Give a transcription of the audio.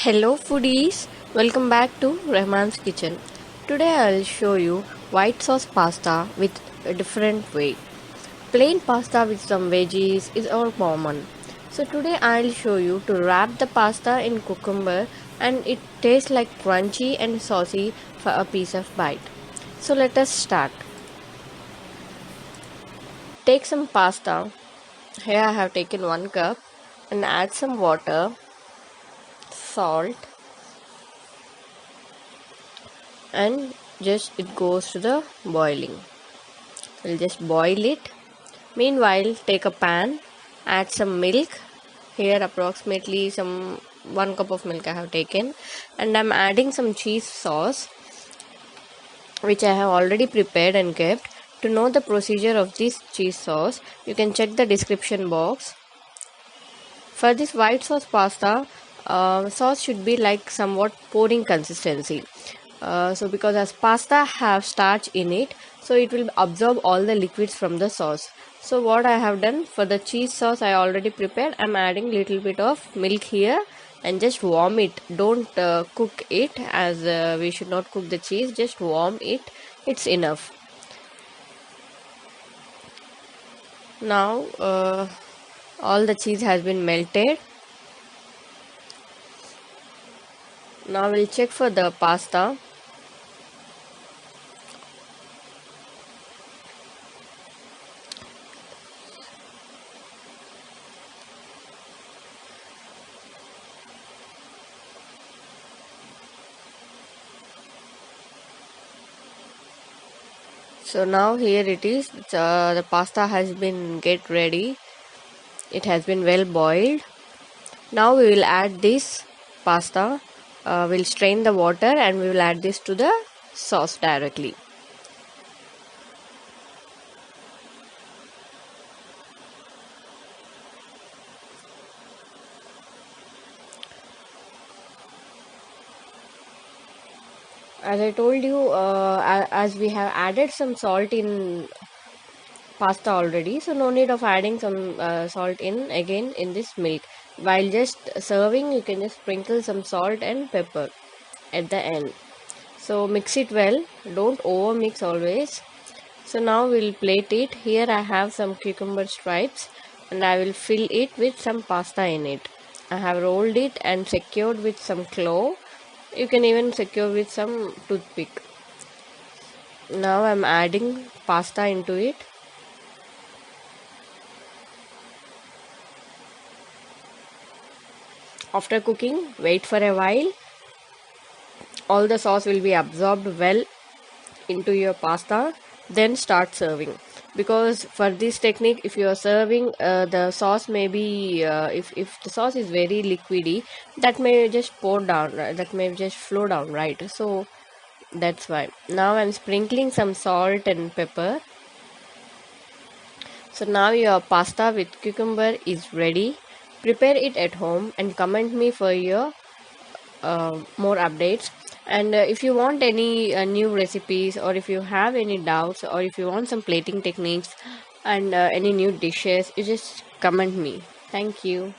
Hello foodies, welcome back to Rahman's Kitchen. Today I'll show you white sauce pasta with a different way. Plain pasta with some veggies is all common. So today I'll show you to wrap the pasta in cucumber and it tastes like crunchy and saucy for a piece of bite. So let us start. Take some pasta. Here I have taken 1 cup and add some water, salt, and just it goes to the boiling. We'll just boil it. Meanwhile, take a pan, add some milk. Here approximately some 1 cup of milk I have taken, and I'm adding some cheese sauce which I have already prepared and kept. To know the procedure of this cheese sauce, you can check the description box. For this white sauce pasta, sauce should be like somewhat pouring consistency. So because as pasta have starch in it, so it will absorb all the liquids from the sauce. So what I have done for the cheese sauce I already prepared, I'm adding little bit of milk here and just warm it. Don't cook it, as we should not cook the cheese, just warm it, it's enough. Now all the cheese has been melted. Now we'll check for the pasta. So now here it is. The pasta has been get ready. It has been well boiled. Now we will add this pasta. We'll strain the water and we will add this to the sauce directly. As I told you, as we have added some salt in pasta already, so no need of adding some salt in again in this milk. While just serving, you can just sprinkle some salt and pepper at the end. So mix it well, don't over mix always. So now we'll plate it. Here I have some cucumber stripes and I will fill it with some pasta in it. I have rolled it and secured with some cloth. You can even secure with some toothpick. Now I'm adding pasta into it. After cooking, wait for a while. All the sauce will be absorbed well into your pasta, then start serving. Because for this technique, if you are serving, the sauce may be if the sauce is very liquidy, that may just pour down, that may just flow down, right? So that's why now I'm sprinkling some salt and pepper. So now your pasta with cucumber is ready. Prepare it at home and comment me for your more updates. And if you want any new recipes, or if you have any doubts, or if you want some plating techniques and any new dishes, you just comment me. Thank you.